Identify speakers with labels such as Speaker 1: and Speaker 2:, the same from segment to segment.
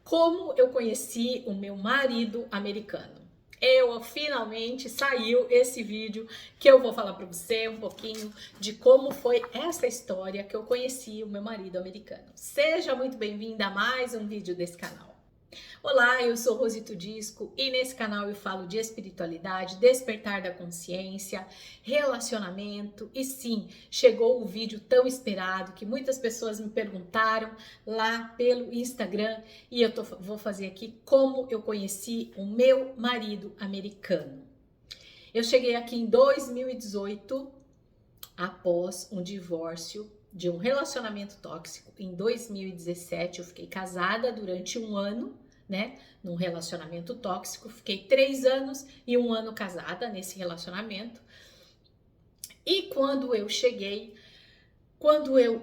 Speaker 1: Como eu conheci o meu marido americano. Finalmente saiu esse vídeo que eu vou falar para você um pouquinho de como foi essa história que eu conheci o meu marido americano. Seja muito bem-vinda a mais um vídeo desse canal. Olá, eu sou Rosito Disco e nesse canal eu falo de espiritualidade, despertar da consciência, relacionamento e sim, chegou o vídeo tão esperado que muitas pessoas me perguntaram lá pelo Instagram e vou fazer aqui como eu conheci o meu marido americano. Eu cheguei aqui em 2018 após um divórcio de um relacionamento tóxico. Em 2017 eu fiquei casada durante um ano, né, num relacionamento tóxico, fiquei 3 anos e um ano casada nesse relacionamento. E quando eu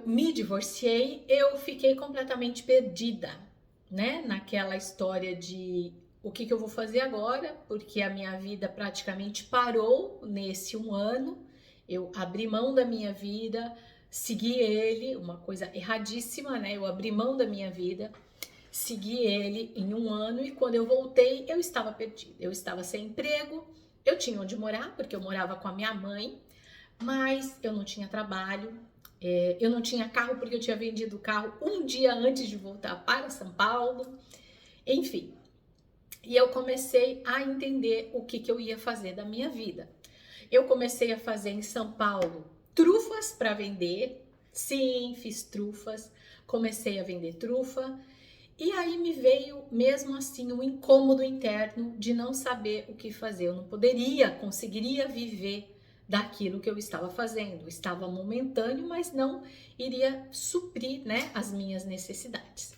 Speaker 1: me divorciei, eu fiquei completamente perdida, né, naquela história de o que eu vou fazer agora, porque a minha vida praticamente parou nesse um ano. Eu abri mão da minha vida, segui ele, uma coisa erradíssima, né? Eu abri mão da minha vida, segui ele em um ano e quando eu voltei, eu estava perdida. Eu estava sem emprego, eu tinha onde morar, porque eu morava com a minha mãe, mas eu não tinha trabalho, eu não tinha carro porque eu tinha vendido o carro um dia antes de voltar para São Paulo, enfim. E eu comecei a entender o que eu ia fazer da minha vida. Eu comecei a fazer em São Paulo trufas para vender. Sim, fiz trufas. Comecei a vender trufa. E aí me veio mesmo assim um incômodo interno de não saber o que fazer. Eu não conseguiria viver daquilo que eu estava fazendo. Estava momentâneo, mas não iria suprir, né, as minhas necessidades.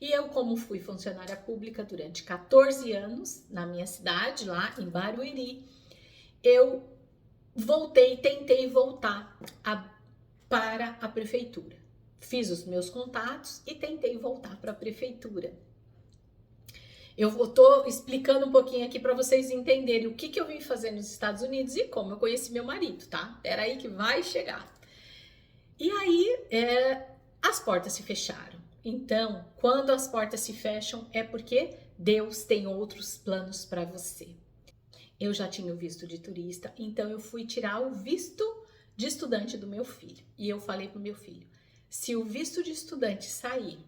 Speaker 1: E eu, como fui funcionária pública durante 14 anos na minha cidade, lá em Barueri, eu tentei voltar para a prefeitura. Fiz os meus contatos e tentei voltar para a prefeitura. Eu tô explicando um pouquinho aqui para vocês entenderem o que eu vim fazer nos Estados Unidos e como eu conheci meu marido, tá? Peraí que vai chegar. E aí, as portas se fecharam. Então, quando as portas se fecham, é porque Deus tem outros planos para você. Eu já tinha o visto de turista, então eu fui tirar o visto de estudante do meu filho. E eu falei pro meu filho, se o visto de estudante sair,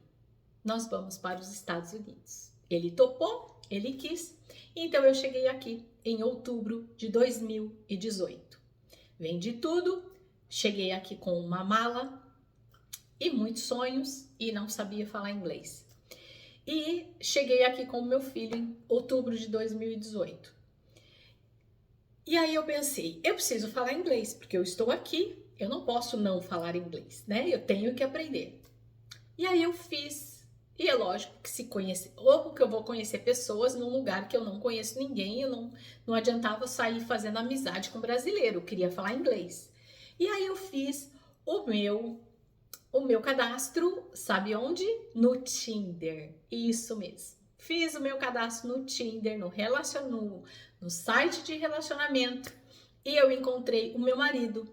Speaker 1: nós vamos para os Estados Unidos. Ele topou, ele quis, então eu cheguei aqui em outubro de 2018. Vendi tudo, cheguei aqui com uma mala e muitos sonhos e não sabia falar inglês. E cheguei aqui com o meu filho em outubro de 2018. E aí eu pensei, eu preciso falar inglês, porque eu estou aqui, eu não posso não falar inglês, né? Eu tenho que aprender. E aí eu fiz. E é lógico que se conhecer, ou que eu vou conhecer pessoas num lugar que eu não conheço ninguém, não adiantava sair fazendo amizade com brasileiro, eu queria falar inglês. E aí eu fiz o meu cadastro, sabe onde? No Tinder, isso mesmo. Fiz o meu cadastro no Tinder, no site de relacionamento e eu encontrei o meu marido.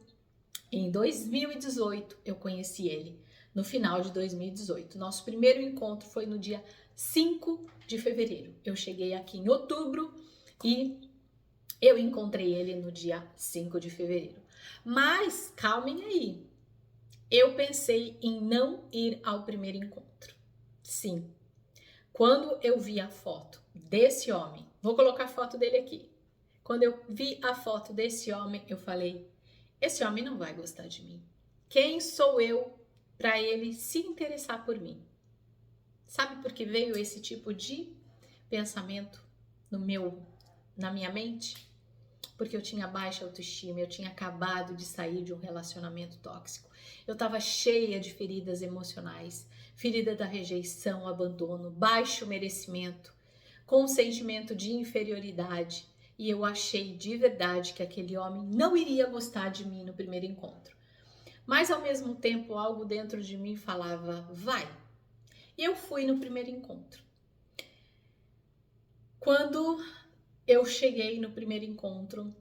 Speaker 1: Em 2018, eu conheci ele, no final de 2018. Nosso primeiro encontro foi no dia 5 de fevereiro. Eu cheguei aqui em outubro e eu encontrei ele no dia 5 de fevereiro. Mas calmem aí, eu pensei em não ir ao primeiro encontro. Sim, quando eu vi a foto desse homem, vou colocar a foto dele aqui. Quando eu vi a foto desse homem, eu falei, esse homem não vai gostar de mim. Quem sou eu para ele se interessar por mim? Sabe por que veio esse tipo de pensamento na minha mente? Porque eu tinha baixa autoestima, eu tinha acabado de sair de um relacionamento tóxico. Eu estava cheia de feridas emocionais, ferida da rejeição, abandono, baixo merecimento, com um sentimento de inferioridade. E eu achei de verdade que aquele homem não iria gostar de mim no primeiro encontro. Mas ao mesmo tempo, algo dentro de mim falava, vai. E eu fui no primeiro encontro. Quando eu cheguei no primeiro encontro,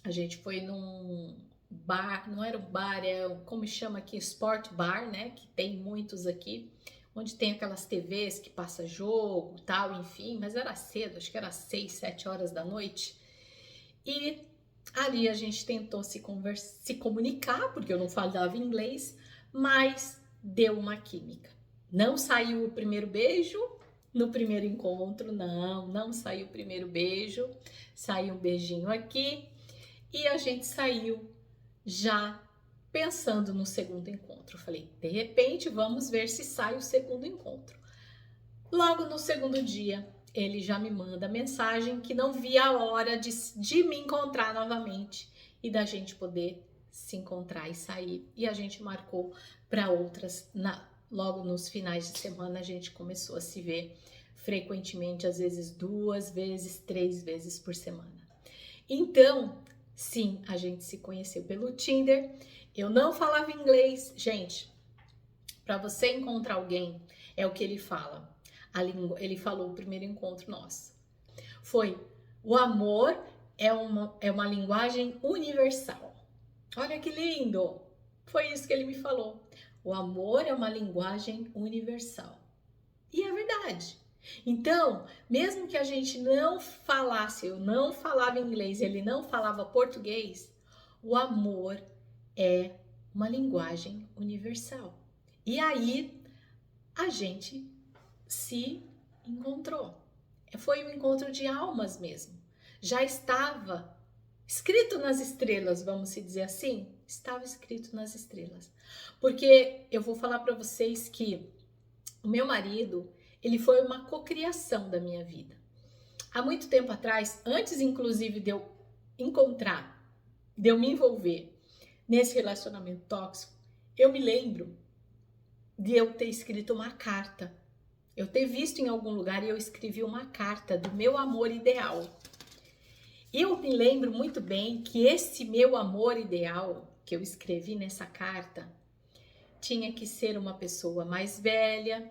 Speaker 1: a gente foi num bar, não era um bar, como chama aqui, sport bar, né? Que tem muitos aqui, onde tem aquelas TVs que passa jogo, tal, enfim, mas era cedo, acho que era 6, 7 horas da noite. E ali a gente tentou se comunicar, porque eu não falava inglês, mas deu uma química. Não saiu o primeiro beijo no primeiro encontro, não saiu o primeiro beijo, saiu um beijinho aqui e a gente saiu já pensando no segundo encontro. Falei, de repente, vamos ver se sai o segundo encontro. Logo no segundo dia, ele já me manda mensagem que não via a hora de me encontrar novamente e da gente poder se encontrar e sair. E a gente marcou para outras, logo nos finais de semana a gente começou a se ver frequentemente, às vezes 2 vezes, 3 vezes por semana. Então, sim, a gente se conheceu pelo Tinder. Eu não falava inglês. Gente, para você encontrar alguém, é o que ele fala. Ele falou o primeiro encontro nosso. Foi, o amor é uma linguagem universal. Olha que lindo! Foi isso que ele me falou. O amor é uma linguagem universal. E é verdade. Então, mesmo que a gente não falasse, eu não falava inglês, ele não falava português, o amor é uma linguagem universal. E aí, a gente se encontrou. Foi um encontro de almas mesmo. Já estava escrito nas estrelas, vamos dizer assim? Estava escrito nas estrelas. Porque eu vou falar para vocês que o meu marido, ele foi uma cocriação da minha vida. Há muito tempo atrás, antes inclusive de eu encontrar, de eu me envolver nesse relacionamento tóxico, eu me lembro de eu ter escrito uma carta. Eu ter visto em algum lugar e eu escrevi uma carta do meu amor ideal. Eu me lembro muito bem que esse meu amor ideal que eu escrevi nessa carta tinha que ser uma pessoa mais velha,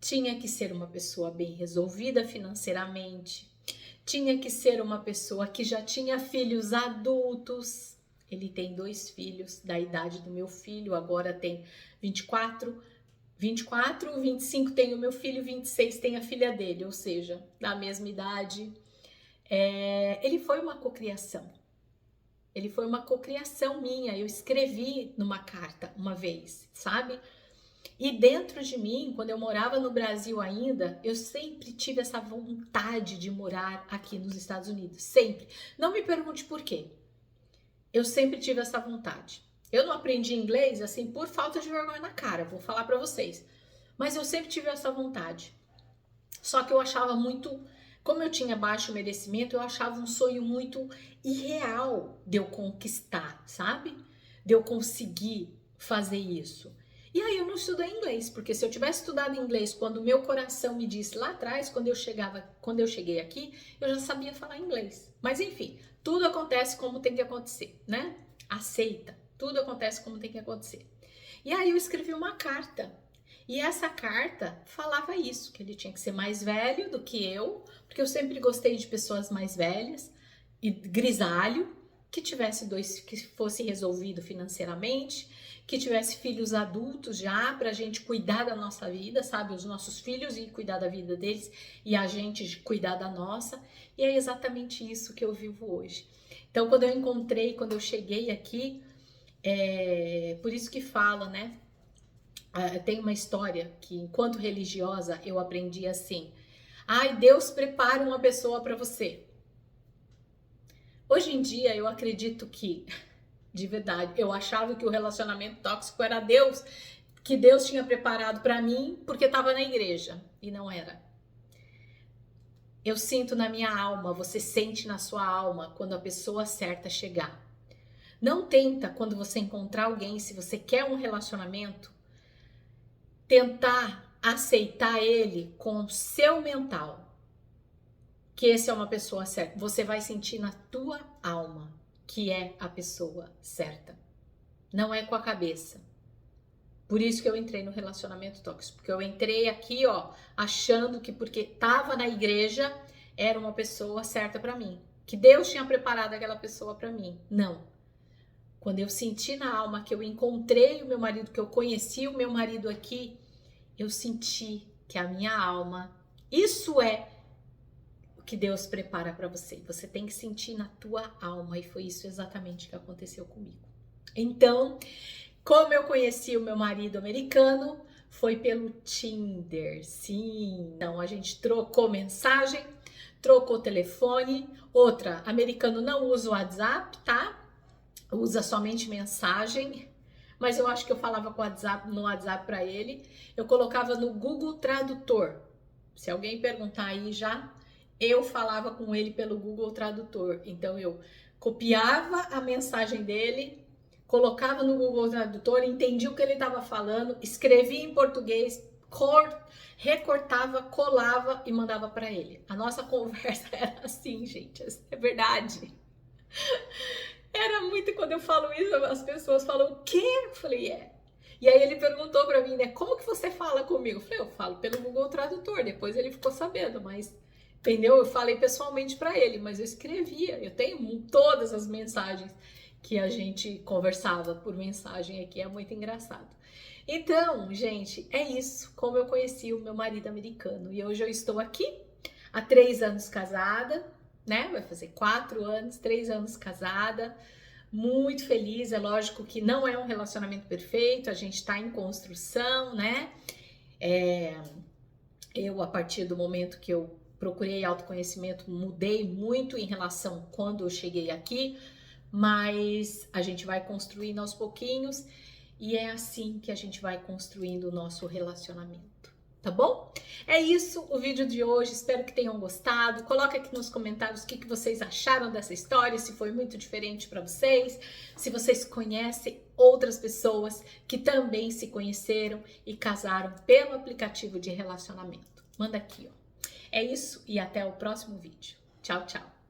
Speaker 1: tinha que ser uma pessoa bem resolvida financeiramente, tinha que ser uma pessoa que já tinha filhos adultos. Ele tem 2 filhos da idade do meu filho, agora tem 24, 25 tem o meu filho, 26 tem a filha dele, ou seja, da mesma idade. Ele foi uma cocriação. Ele foi uma cocriação minha. Eu escrevi numa carta uma vez, sabe? E dentro de mim, quando eu morava no Brasil ainda, eu sempre tive essa vontade de morar aqui nos Estados Unidos. Sempre. Não me pergunte por quê. Eu sempre tive essa vontade. Eu não aprendi inglês, assim, por falta de vergonha na cara, vou falar pra vocês. Mas eu sempre tive essa vontade. Só que eu achava muito... Como eu tinha baixo merecimento, eu achava um sonho muito irreal de eu conquistar, sabe? De eu conseguir fazer isso. E aí eu não estudei inglês, porque se eu tivesse estudado inglês quando o meu coração me disse lá atrás, quando eu cheguei aqui, eu já sabia falar inglês. Mas enfim, tudo acontece como tem que acontecer, né? Aceita, tudo acontece como tem que acontecer. E aí eu escrevi uma carta. E essa carta falava isso, que ele tinha que ser mais velho do que eu, porque eu sempre gostei de pessoas mais velhas e grisalho, que fosse resolvido financeiramente, que tivesse filhos adultos já, pra gente cuidar da nossa vida, sabe? Os nossos filhos e cuidar da vida deles e a gente cuidar da nossa. E é exatamente isso que eu vivo hoje. Então, quando eu cheguei aqui, por isso que fala, né? Tem uma história que, enquanto religiosa, eu aprendi assim: ai, Deus prepara uma pessoa para você. Hoje em dia, eu acredito que, de verdade, eu achava que o relacionamento tóxico era Deus, que Deus tinha preparado para mim porque estava na igreja, e não era. Eu sinto na minha alma, você sente na sua alma quando a pessoa certa chegar. Não tenta, quando você encontrar alguém, se você quer um relacionamento, tentar aceitar ele com o seu mental, que esse é uma pessoa certa. Você vai sentir na tua alma que é a pessoa certa. Não é com a cabeça. Por isso que eu entrei no relacionamento tóxico, porque eu entrei aqui, ó, achando que porque tava na igreja era uma pessoa certa para mim, que Deus tinha preparado aquela pessoa para mim. Não. Quando eu senti na alma que eu encontrei o meu marido, que eu conheci o meu marido aqui, eu senti que a minha alma, isso é o que Deus prepara para você. Você tem que sentir na tua alma, e foi isso exatamente que aconteceu comigo. Então, como eu conheci o meu marido americano, foi pelo Tinder, sim. Então, a gente trocou mensagem, trocou telefone. Outra, americano não usa o WhatsApp, tá? Usa somente mensagem. Mas eu acho que eu falava no WhatsApp para ele. Eu colocava no Google Tradutor. Se alguém perguntar aí já, eu falava com ele pelo Google Tradutor. Então, eu copiava a mensagem dele, colocava no Google Tradutor, entendia o que ele estava falando, escrevia em português, recortava, colava e mandava para ele. A nossa conversa era assim, gente, é verdade. Era muito, quando eu falo isso, as pessoas falam, o quê? Eu falei, é. E aí ele perguntou para mim, né, como que você fala comigo? Eu falei, eu falo pelo Google Tradutor. Depois ele ficou sabendo, mas, entendeu? Eu falei pessoalmente para ele, mas eu escrevia. Eu tenho todas as mensagens que a gente conversava por mensagem aqui, é muito engraçado. Então, gente, é isso, como eu conheci o meu marido americano. E hoje eu estou aqui, há 3 anos casada, né? Vai fazer 4 anos, 3 anos casada, muito feliz. É lógico que não é um relacionamento perfeito, a gente tá em construção, né? Eu, a partir do momento que eu procurei autoconhecimento, mudei muito em relação quando eu cheguei aqui, mas a gente vai construindo aos pouquinhos e é assim que a gente vai construindo o nosso relacionamento, tá bom? É isso o vídeo de hoje, espero que tenham gostado. Coloca aqui nos comentários o que vocês acharam dessa história, se foi muito diferente para vocês, se vocês conhecem outras pessoas que também se conheceram e casaram pelo aplicativo de relacionamento. Manda aqui, ó. É isso e até o próximo vídeo. Tchau, tchau.